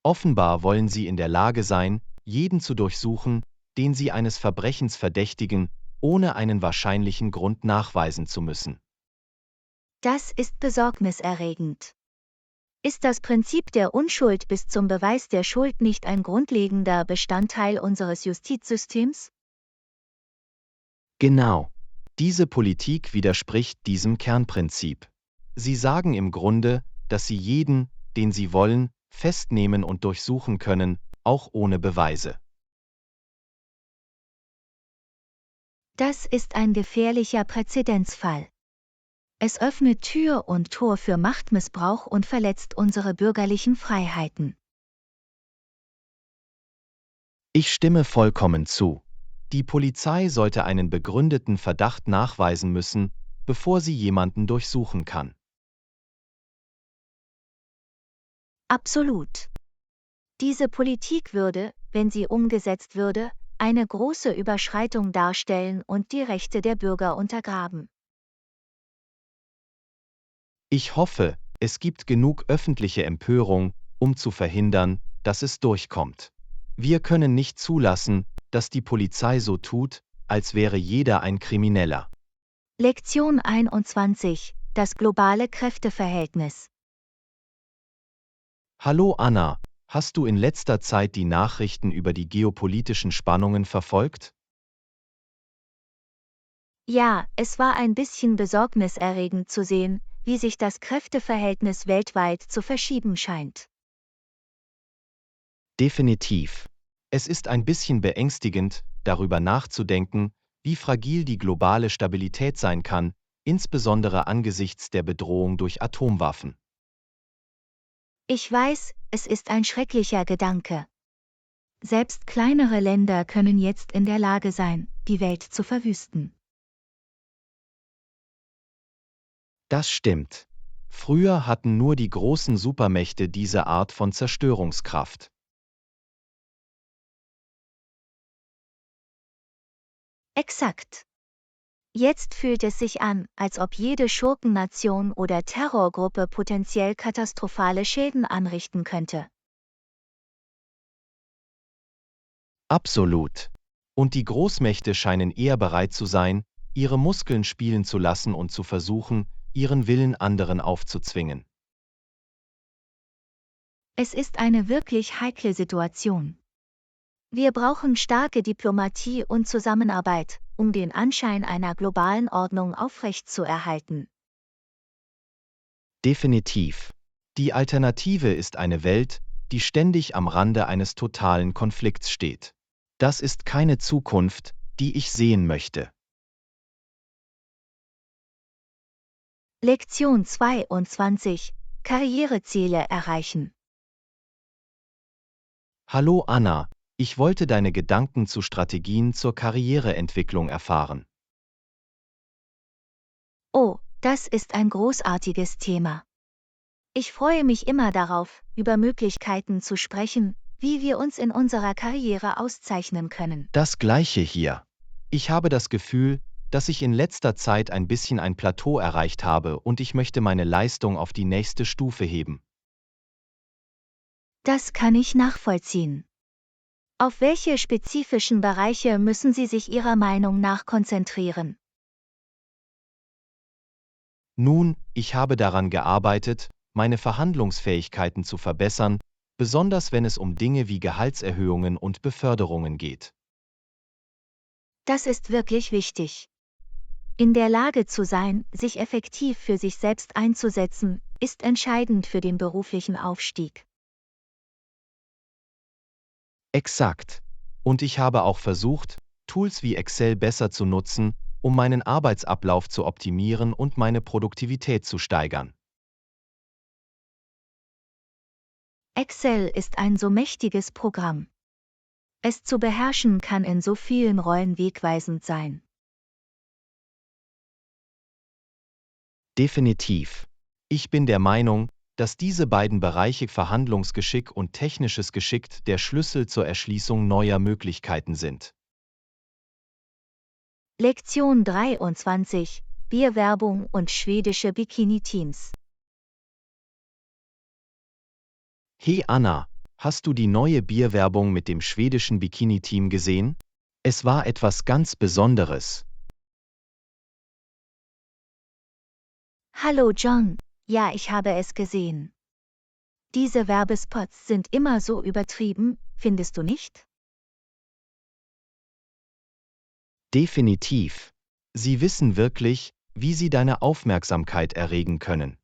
Offenbar wollen sie in der Lage sein, jeden zu durchsuchen, den sie eines Verbrechens verdächtigen, ohne einen wahrscheinlichen Grund nachweisen zu müssen. Das ist besorgniserregend. Ist das Prinzip der Unschuld bis zum Beweis der Schuld nicht ein grundlegender Bestandteil unseres Justizsystems? Genau. Diese Politik widerspricht diesem Kernprinzip. Sie sagen im Grunde, dass sie jeden, den sie wollen, festnehmen und durchsuchen können, auch ohne Beweise. Das ist ein gefährlicher Präzedenzfall. Es öffnet Tür und Tor für Machtmissbrauch und verletzt unsere bürgerlichen Freiheiten. Ich stimme vollkommen zu. Die Polizei sollte einen begründeten Verdacht nachweisen müssen, bevor sie jemanden durchsuchen kann. Absolut. Diese Politik würde, wenn sie umgesetzt würde, eine große Überschreitung darstellen und die Rechte der Bürger untergraben. Ich hoffe, es gibt genug öffentliche Empörung, um zu verhindern, dass es durchkommt. Wir können nicht zulassen, dass die Polizei so tut, als wäre jeder ein Krimineller. Lektion 21: Das globale Kräfteverhältnis. Hallo Anna, hast du in letzter Zeit die Nachrichten über die geopolitischen Spannungen verfolgt? Ja, es war ein bisschen besorgniserregend zu sehen, wie sich das Kräfteverhältnis weltweit zu verschieben scheint. Definitiv. Es ist ein bisschen beängstigend, darüber nachzudenken, wie fragil die globale Stabilität sein kann, insbesondere angesichts der Bedrohung durch Atomwaffen. Ich weiß, es ist ein schrecklicher Gedanke. Selbst kleinere Länder können jetzt in der Lage sein, die Welt zu verwüsten. Das stimmt. Früher hatten nur die großen Supermächte diese Art von Zerstörungskraft. Exakt. Jetzt fühlt es sich an, als ob jede Schurkennation oder Terrorgruppe potenziell katastrophale Schäden anrichten könnte. Absolut. Und die Großmächte scheinen eher bereit zu sein, ihre Muskeln spielen zu lassen und zu versuchen, ihren Willen anderen aufzuzwingen. Es ist eine wirklich heikle Situation. Wir brauchen starke Diplomatie und Zusammenarbeit, um den Anschein einer globalen Ordnung aufrechtzuerhalten. Definitiv. Die Alternative ist eine Welt, die ständig am Rande eines totalen Konflikts steht. Das ist keine Zukunft, die ich sehen möchte. Lektion 22: Karriereziele erreichen. Hallo Anna, ich wollte deine Gedanken zu Strategien zur Karriereentwicklung erfahren. Oh, das ist ein großartiges Thema. Ich freue mich immer darauf, über Möglichkeiten zu sprechen, wie wir uns in unserer Karriere auszeichnen können. Das Gleiche hier. Ich habe das Gefühl, dass ich in letzter Zeit ein bisschen ein Plateau erreicht habe und ich möchte meine Leistung auf die nächste Stufe heben. Das kann ich nachvollziehen. Auf welche spezifischen Bereiche müssen Sie sich Ihrer Meinung nach konzentrieren? Nun, ich habe daran gearbeitet, meine Verhandlungsfähigkeiten zu verbessern, besonders wenn es um Dinge wie Gehaltserhöhungen und Beförderungen geht. Das ist wirklich wichtig. In der Lage zu sein, sich effektiv für sich selbst einzusetzen, ist entscheidend für den beruflichen Aufstieg. Exakt. Und ich habe auch versucht, Tools wie Excel besser zu nutzen, um meinen Arbeitsablauf zu optimieren und meine Produktivität zu steigern. Excel ist ein so mächtiges Programm. Es zu beherrschen kann in so vielen Rollen wegweisend sein. Definitiv. Ich bin der Meinung, dass diese beiden Bereiche Verhandlungsgeschick und technisches Geschick der Schlüssel zur Erschließung neuer Möglichkeiten sind. Lektion 23: Bierwerbung und schwedische Bikini-Teams. Hey Anna, hast du die neue Bierwerbung mit dem schwedischen Bikini-Team gesehen? Es war etwas ganz Besonderes. Hallo John, ja, ich habe es gesehen. Diese Werbespots sind immer so übertrieben, findest du nicht? Definitiv. Sie wissen wirklich, wie sie deine Aufmerksamkeit erregen können.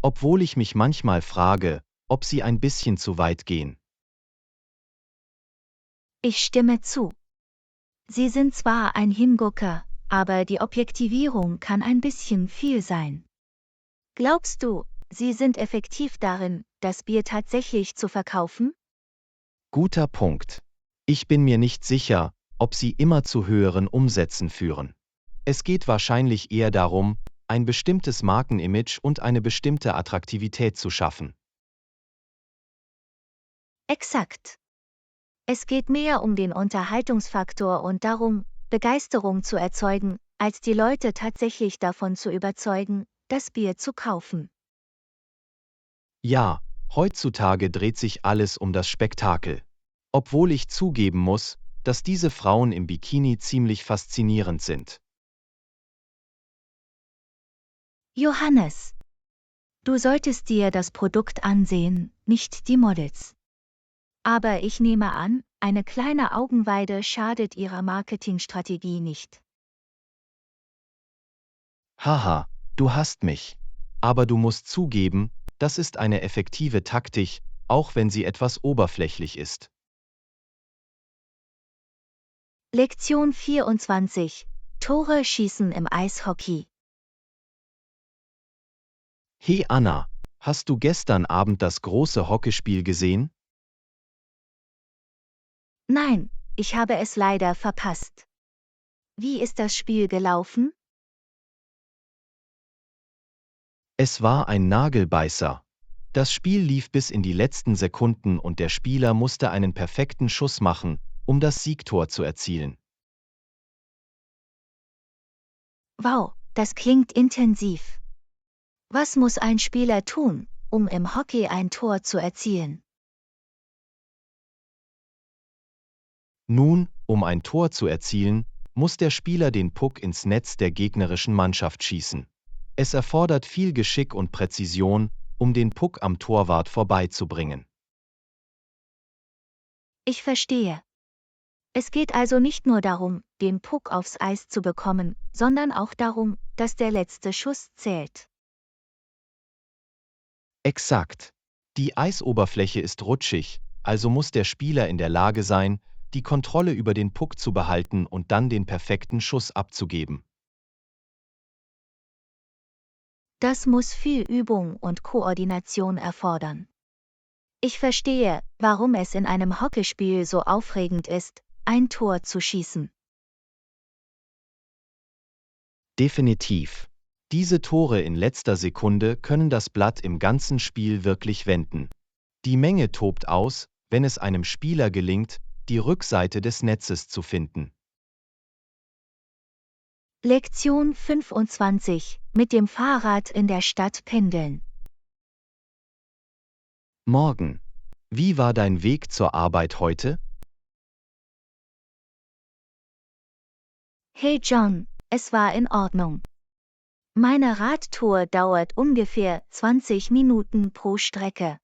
Obwohl ich mich manchmal frage, ob sie ein bisschen zu weit gehen. Ich stimme zu. Sie sind zwar ein Hingucker, aber die Objektivierung kann ein bisschen viel sein. Glaubst du, sie sind effektiv darin, das Bier tatsächlich zu verkaufen? Guter Punkt. Ich bin mir nicht sicher, ob sie immer zu höheren Umsätzen führen. Es geht wahrscheinlich eher darum, ein bestimmtes Markenimage und eine bestimmte Attraktivität zu schaffen. Exakt. Es geht mehr um den Unterhaltungsfaktor und darum, Begeisterung zu erzeugen, als die Leute tatsächlich davon zu überzeugen, das Bier zu kaufen. Ja, heutzutage dreht sich alles um das Spektakel. Obwohl ich zugeben muss, dass diese Frauen im Bikini ziemlich faszinierend sind. Johannes, du solltest dir das Produkt ansehen, nicht die Models. Aber ich nehme an, eine kleine Augenweide schadet ihrer Marketingstrategie nicht. Haha, du hast mich. Aber du musst zugeben, das ist eine effektive Taktik, auch wenn sie etwas oberflächlich ist. Lektion 24. Tore schießen im Eishockey. Hey Anna, hast du gestern Abend das große Hockeyspiel gesehen? Nein, ich habe es leider verpasst. Wie ist das Spiel gelaufen? Es war ein Nagelbeißer. Das Spiel lief bis in die letzten Sekunden und der Spieler musste einen perfekten Schuss machen, um das Siegtor zu erzielen. Wow, das klingt intensiv. Was muss ein Spieler tun, um im Hockey ein Tor zu erzielen? Nun, um ein Tor zu erzielen, muss der Spieler den Puck ins Netz der gegnerischen Mannschaft schießen. Es erfordert viel Geschick und Präzision, um den Puck am Torwart vorbeizubringen. Ich verstehe. Es geht also nicht nur darum, den Puck aufs Eis zu bekommen, sondern auch darum, dass der letzte Schuss zählt. Exakt. Die Eisoberfläche ist rutschig, also muss der Spieler in der Lage sein, die Kontrolle über den Puck zu behalten und dann den perfekten Schuss abzugeben. Das muss viel Übung und Koordination erfordern. Ich verstehe, warum es in einem Hockeyspiel so aufregend ist, ein Tor zu schießen. Definitiv. Diese Tore in letzter Sekunde können das Blatt im ganzen Spiel wirklich wenden. Die Menge tobt aus, wenn es einem Spieler gelingt, die Rückseite des Netzes zu finden. Lektion 25. Mit dem Fahrrad in der Stadt pendeln. Morgen. Wie war dein Weg zur Arbeit heute? Hey John, es war in Ordnung. Meine Radtour dauert ungefähr 20 Minuten pro Strecke.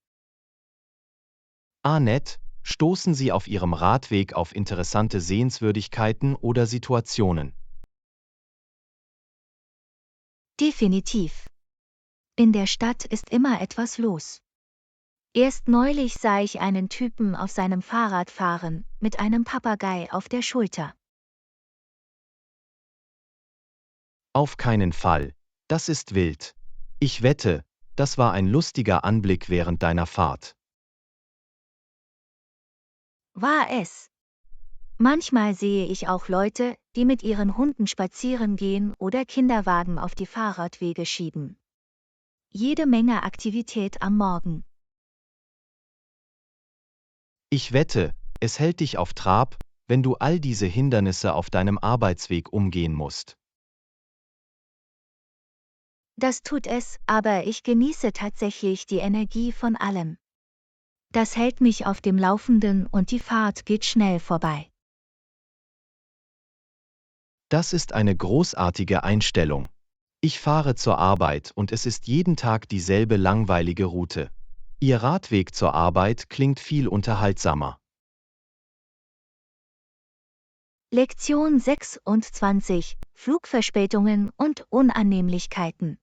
Annette, stoßen Sie auf Ihrem Radweg auf interessante Sehenswürdigkeiten oder Situationen? Definitiv. In der Stadt ist immer etwas los. Erst neulich sah ich einen Typen auf seinem Fahrrad fahren, mit einem Papagei auf der Schulter. Auf keinen Fall. Das ist wild. Ich wette, das war ein lustiger Anblick während deiner Fahrt. War es. Manchmal sehe ich auch Leute, die mit ihren Hunden spazieren gehen oder Kinderwagen auf die Fahrradwege schieben. Jede Menge Aktivität am Morgen. Ich wette, es hält dich auf Trab, wenn du all diese Hindernisse auf deinem Arbeitsweg umgehen musst. Das tut es, aber ich genieße tatsächlich die Energie von allem. Das hält mich auf dem Laufenden und die Fahrt geht schnell vorbei. Das ist eine großartige Einstellung. Ich fahre zur Arbeit und es ist jeden Tag dieselbe langweilige Route. Ihr Radweg zur Arbeit klingt viel unterhaltsamer. Lektion 26. Flugverspätungen und Unannehmlichkeiten.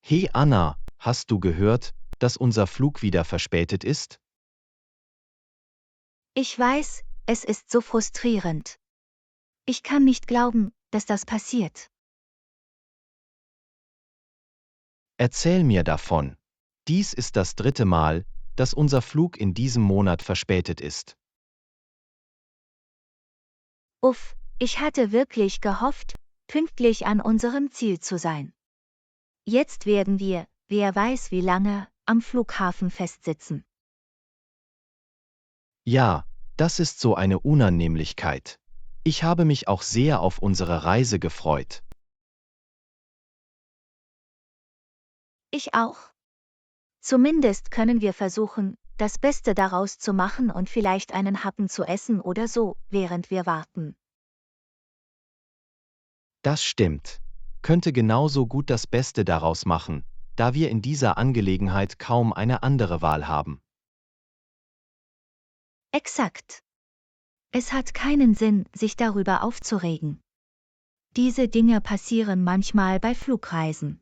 Hey Anna, hast du gehört, dass unser Flug wieder verspätet ist? Ich weiß, es ist so frustrierend. Ich kann nicht glauben, dass das passiert. Erzähl mir davon. Dies ist das 3. Mal, dass unser Flug in diesem Monat verspätet ist. Uff, ich hatte wirklich gehofft, pünktlich an unserem Ziel zu sein. Jetzt werden wir, wer weiß wie lange, am Flughafen festsitzen. Ja, das ist so eine Unannehmlichkeit. Ich habe mich auch sehr auf unsere Reise gefreut. Ich auch. Zumindest können wir versuchen, das Beste daraus zu machen und vielleicht einen Happen zu essen oder so, während wir warten. Das stimmt. Könnte genauso gut das Beste daraus machen, da wir in dieser Angelegenheit kaum eine andere Wahl haben. Exakt. Es hat keinen Sinn, sich darüber aufzuregen. Diese Dinge passieren manchmal bei Flugreisen.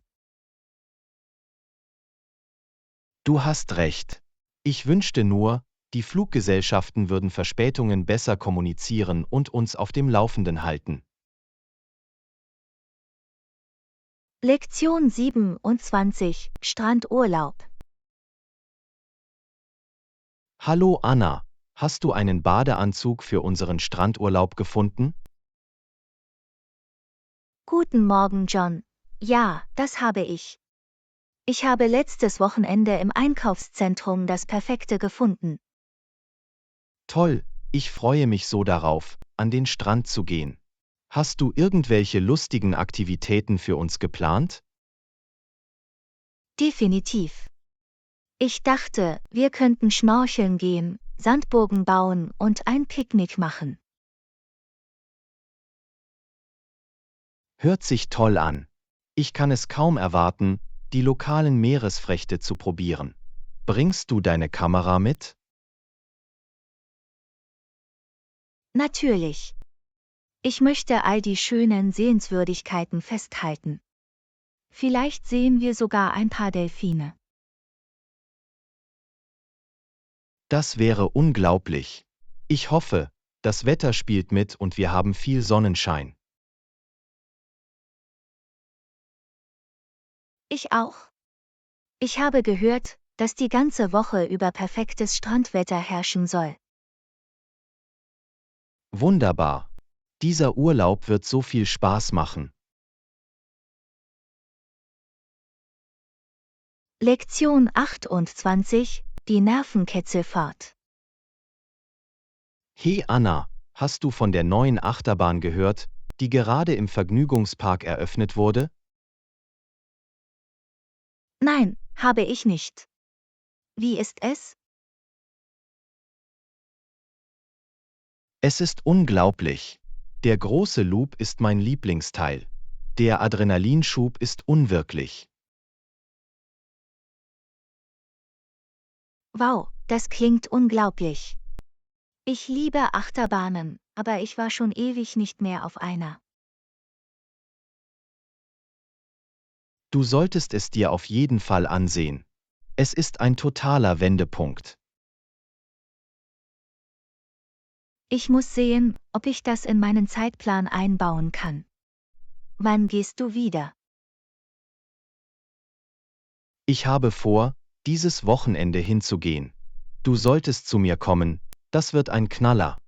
Du hast recht. Ich wünschte nur, die Fluggesellschaften würden Verspätungen besser kommunizieren und uns auf dem Laufenden halten. Lektion 27: Strandurlaub. Hallo Anna, hast du einen Badeanzug für unseren Strandurlaub gefunden? Guten Morgen, John. Ja, das habe ich. Ich habe letztes Wochenende im Einkaufszentrum das Perfekte gefunden. Toll, ich freue mich so darauf, an den Strand zu gehen. Hast du irgendwelche lustigen Aktivitäten für uns geplant? Definitiv. Ich dachte, wir könnten schnorcheln gehen, Sandburgen bauen und ein Picknick machen. Hört sich toll an. Ich kann es kaum erwarten, die lokalen Meeresfrüchte zu probieren. Bringst du deine Kamera mit? Natürlich. Ich möchte all die schönen Sehenswürdigkeiten festhalten. Vielleicht sehen wir sogar ein paar Delfine. Das wäre unglaublich. Ich hoffe, das Wetter spielt mit und wir haben viel Sonnenschein. Ich auch. Ich habe gehört, dass die ganze Woche über perfektes Strandwetter herrschen soll. Wunderbar. Dieser Urlaub wird so viel Spaß machen. Lektion 28: Die Nervenkitzelfahrt. Hey Anna, hast du von der neuen Achterbahn gehört, die gerade im Vergnügungspark eröffnet wurde? Nein, habe ich nicht. Wie ist es? Es ist unglaublich. Der große Loop ist mein Lieblingsteil. Der Adrenalinschub ist unwirklich. Wow, das klingt unglaublich. Ich liebe Achterbahnen, aber ich war schon ewig nicht mehr auf einer. Du solltest es dir auf jeden Fall ansehen. Es ist ein totaler Wendepunkt. Ich muss sehen, ob ich das in meinen Zeitplan einbauen kann. Wann gehst du wieder? Ich habe vor, dieses Wochenende hinzugehen. Du solltest zu mir kommen, das wird ein Knaller.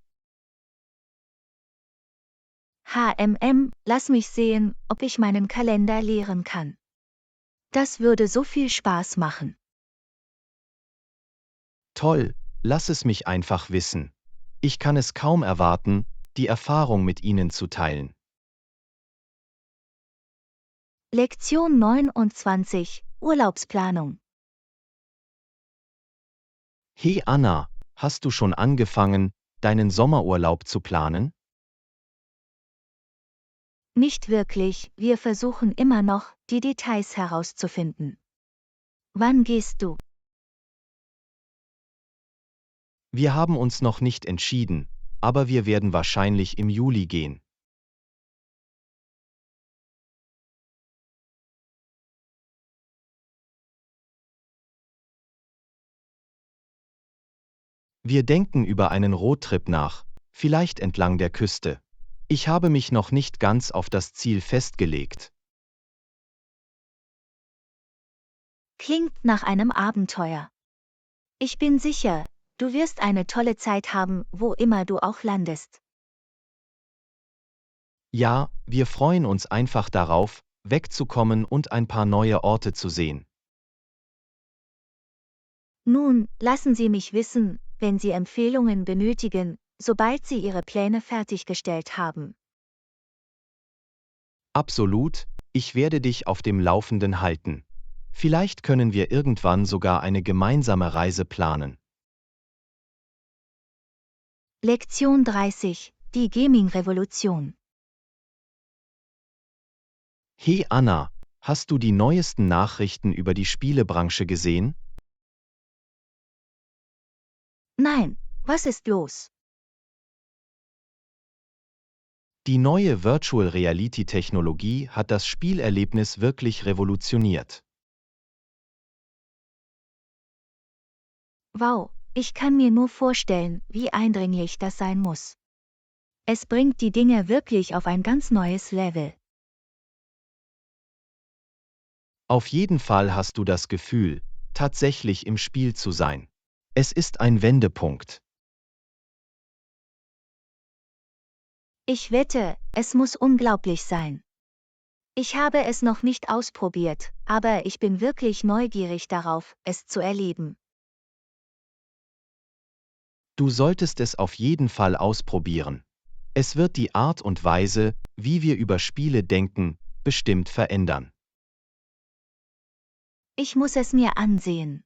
Lass mich sehen, ob ich meinen Kalender leeren kann. Das würde so viel Spaß machen. Toll, lass es mich einfach wissen. Ich kann es kaum erwarten, die Erfahrung mit Ihnen zu teilen. Lektion 29: Urlaubsplanung. Hey Anna, hast du schon angefangen, deinen Sommerurlaub zu planen? Nicht wirklich, wir versuchen immer noch, die Details herauszufinden. Wann gehst du? Wir haben uns noch nicht entschieden, aber wir werden wahrscheinlich im Juli gehen. Wir denken über einen Roadtrip nach, vielleicht entlang der Küste. Ich habe mich noch nicht ganz auf das Ziel festgelegt. Klingt nach einem Abenteuer. Ich bin sicher, du wirst eine tolle Zeit haben, wo immer du auch landest. Ja, wir freuen uns einfach darauf, wegzukommen und ein paar neue Orte zu sehen. Nun, lassen Sie mich wissen, wenn Sie Empfehlungen benötigen, sobald Sie Ihre Pläne fertiggestellt haben. Absolut, ich werde dich auf dem Laufenden halten. Vielleicht können wir irgendwann sogar eine gemeinsame Reise planen. Lektion 30, die Gaming-Revolution. Hey Anna, hast du die neuesten Nachrichten über die Spielebranche gesehen? Nein, was ist los? Die neue Virtual Reality Technologie hat das Spielerlebnis wirklich revolutioniert. Wow, ich kann mir nur vorstellen, wie eindringlich das sein muss. Es bringt die Dinge wirklich auf ein ganz neues Level. Auf jeden Fall hast du das Gefühl, tatsächlich im Spiel zu sein. Es ist ein Wendepunkt. Ich wette, es muss unglaublich sein. Ich habe es noch nicht ausprobiert, aber ich bin wirklich neugierig darauf, es zu erleben. Du solltest es auf jeden Fall ausprobieren. Es wird die Art und Weise, wie wir über Spiele denken, bestimmt verändern. Ich muss es mir ansehen.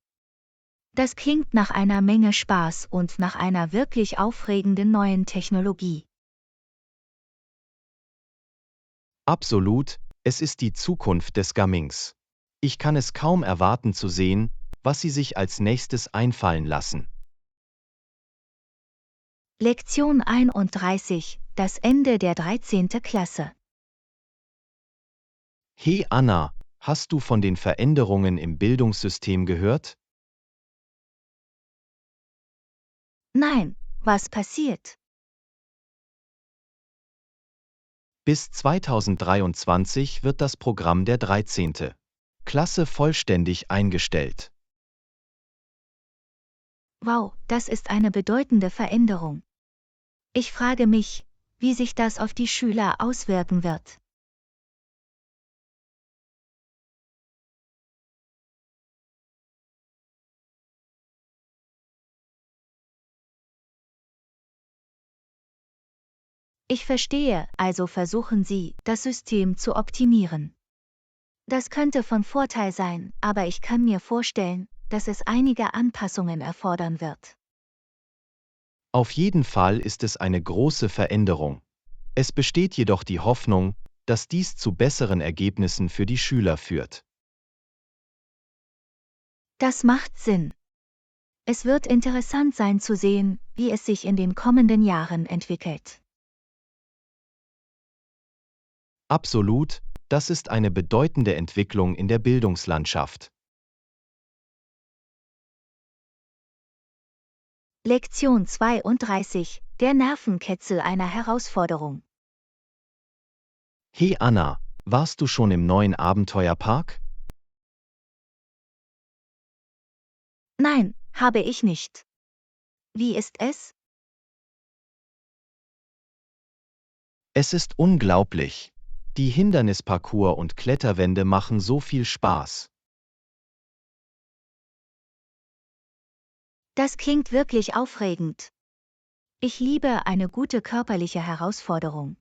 Das klingt nach einer Menge Spaß und nach einer wirklich aufregenden neuen Technologie. Absolut, es ist die Zukunft des Gamings. Ich kann es kaum erwarten zu sehen, was sie sich als nächstes einfallen lassen. Lektion 31, das Ende der 13. Klasse. Hey Anna, hast du von den Veränderungen im Bildungssystem gehört? Nein, was passiert? Bis 2023 wird das Programm der 13. Klasse vollständig eingestellt. Wow, das ist eine bedeutende Veränderung. Ich frage mich, wie sich das auf die Schüler auswirken wird. Ich verstehe, also versuchen Sie, das System zu optimieren. Das könnte von Vorteil sein, aber ich kann mir vorstellen, dass es einige Anpassungen erfordern wird. Auf jeden Fall ist es eine große Veränderung. Es besteht jedoch die Hoffnung, dass dies zu besseren Ergebnissen für die Schüler führt. Das macht Sinn. Es wird interessant sein zu sehen, wie es sich in den kommenden Jahren entwickelt. Absolut, das ist eine bedeutende Entwicklung in der Bildungslandschaft. Lektion 32, der Nervenkitzel einer Herausforderung. Hey Anna, warst du schon im neuen Abenteuerpark? Nein, habe ich nicht. Wie ist es? Es ist unglaublich. Die Hindernisparcours und Kletterwände machen so viel Spaß. Das klingt wirklich aufregend. Ich liebe eine gute körperliche Herausforderung.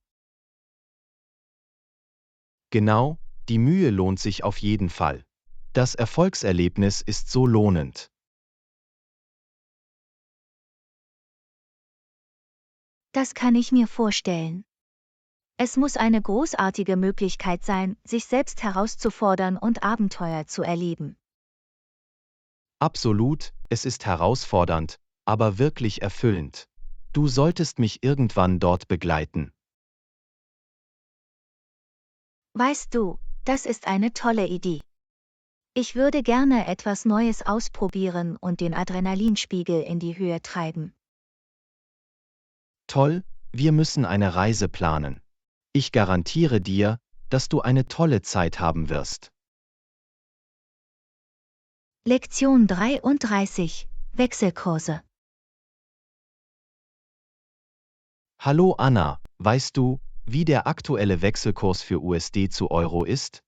Genau, die Mühe lohnt sich auf jeden Fall. Das Erfolgserlebnis ist so lohnend. Das kann ich mir vorstellen. Es muss eine großartige Möglichkeit sein, sich selbst herauszufordern und Abenteuer zu erleben. Absolut, es ist herausfordernd, aber wirklich erfüllend. Du solltest mich irgendwann dort begleiten. Weißt du, das ist eine tolle Idee. Ich würde gerne etwas Neues ausprobieren und den Adrenalinspiegel in die Höhe treiben. Toll, wir müssen eine Reise planen. Ich garantiere dir, dass du eine tolle Zeit haben wirst. Lektion 33, Wechselkurse. Hallo Anna, weißt du, wie der aktuelle Wechselkurs für USD zu Euro ist?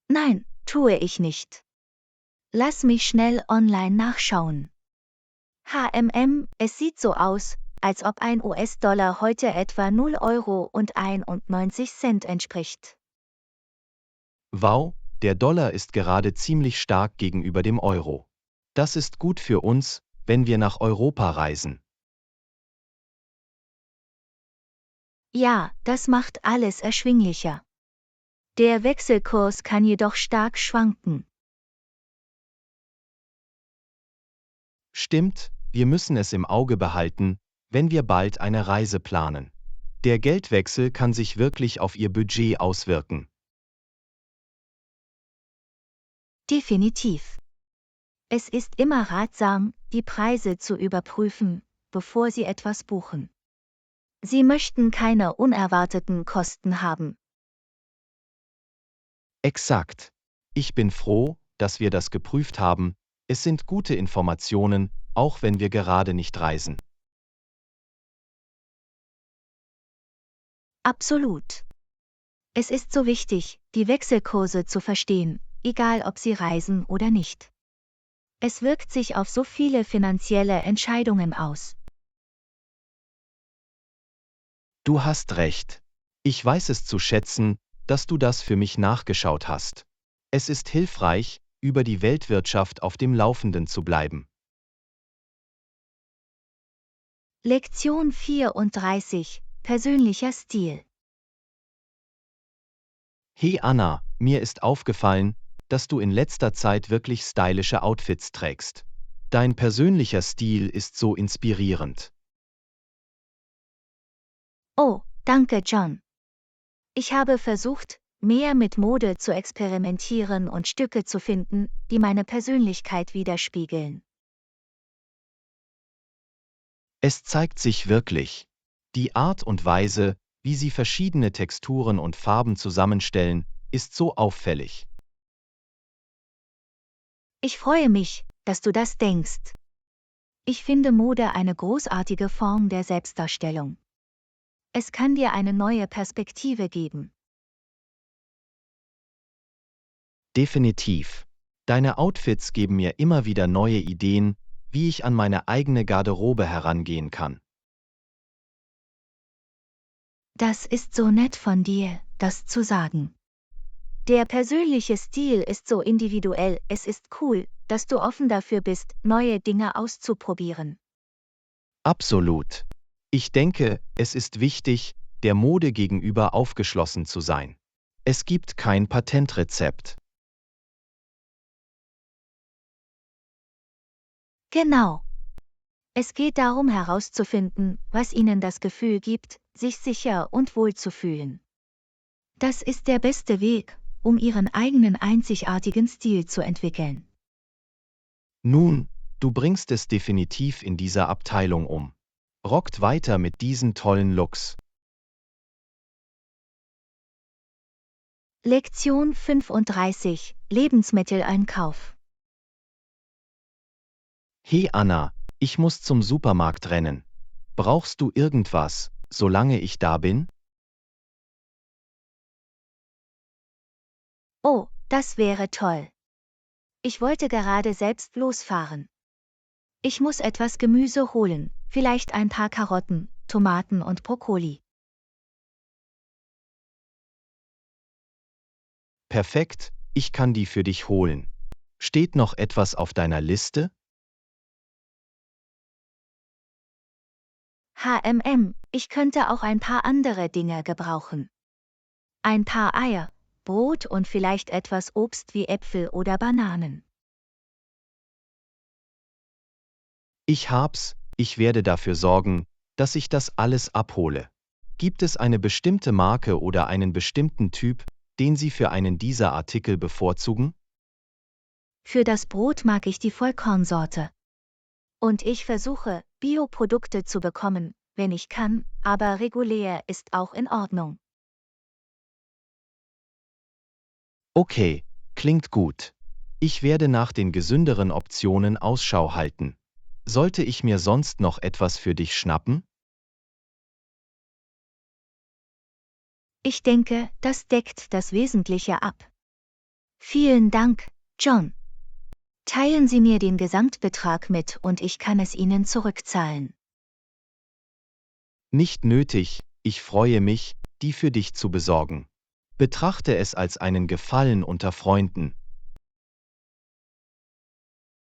Nein, tue ich nicht. Lass mich schnell online nachschauen. Es sieht so aus, als ob ein US-Dollar heute etwa 0,91 € entspricht. Wow, der Dollar ist gerade ziemlich stark gegenüber dem Euro. Das ist gut für uns, wenn wir nach Europa reisen. Ja, das macht alles erschwinglicher. Der Wechselkurs kann jedoch stark schwanken. Stimmt, wir müssen es im Auge behalten, wenn wir bald eine Reise planen. Der Geldwechsel kann sich wirklich auf Ihr Budget auswirken. Definitiv. Es ist immer ratsam, die Preise zu überprüfen, bevor Sie etwas buchen. Sie möchten keine unerwarteten Kosten haben. Exakt. Ich bin froh, dass wir das geprüft haben. Es sind gute Informationen, auch wenn wir gerade nicht reisen. Absolut. Es ist so wichtig, die Wechselkurse zu verstehen, egal ob Sie reisen oder nicht. Es wirkt sich auf so viele finanzielle Entscheidungen aus. Du hast recht. Ich weiß es zu schätzen, dass du das für mich nachgeschaut hast. Es ist hilfreich, über die Weltwirtschaft auf dem Laufenden zu bleiben. Lektion 34: Persönlicher Stil. Hey Anna, mir ist aufgefallen, dass du in letzter Zeit wirklich stylische Outfits trägst. Dein persönlicher Stil ist so inspirierend. Oh, danke John. Ich habe versucht, mehr mit Mode zu experimentieren und Stücke zu finden, die meine Persönlichkeit widerspiegeln. Es zeigt sich wirklich. Die Art und Weise, wie sie verschiedene Texturen und Farben zusammenstellen, ist so auffällig. Ich freue mich, dass du das denkst. Ich finde Mode eine großartige Form der Selbstdarstellung. Es kann dir eine neue Perspektive geben. Definitiv. Deine Outfits geben mir immer wieder neue Ideen, wie ich an meine eigene Garderobe herangehen kann. Das ist so nett von dir, das zu sagen. Der persönliche Stil ist so individuell, es ist cool, dass du offen dafür bist, neue Dinge auszuprobieren. Absolut. Ich denke, es ist wichtig, der Mode gegenüber aufgeschlossen zu sein. Es gibt kein Patentrezept. Genau. Es geht darum herauszufinden, was ihnen das Gefühl gibt, sich sicher und wohl zu fühlen. Das ist der beste Weg, um ihren eigenen einzigartigen Stil zu entwickeln. Nun, du bringst es definitiv in dieser Abteilung um. Rockt weiter mit diesen tollen Looks. Lektion 35: Lebensmitteleinkauf. Hey Anna, ich muss zum Supermarkt rennen. Brauchst du irgendwas, solange ich da bin? Oh, das wäre toll. Ich wollte gerade selbst losfahren. Ich muss etwas Gemüse holen, vielleicht ein paar Karotten, Tomaten und Brokkoli. Perfekt, ich kann die für dich holen. Steht noch etwas auf deiner Liste? Ich könnte auch ein paar andere Dinge gebrauchen. Ein paar Eier, Brot und vielleicht etwas Obst wie Äpfel oder Bananen. Ich werde dafür sorgen, dass ich das alles abhole. Gibt es eine bestimmte Marke oder einen bestimmten Typ, den Sie für einen dieser Artikel bevorzugen? Für das Brot mag ich die Vollkornsorte. Und ich versuche, Bioprodukte zu bekommen, wenn ich kann, aber regulär ist auch in Ordnung. Okay, klingt gut. Ich werde nach den gesünderen Optionen Ausschau halten. Sollte ich mir sonst noch etwas für dich schnappen? Ich denke, das deckt das Wesentliche ab. Vielen Dank, John. Teilen Sie mir den Gesamtbetrag mit und ich kann es Ihnen zurückzahlen. Nicht nötig, ich freue mich, die für dich zu besorgen. Betrachte es als einen Gefallen unter Freunden.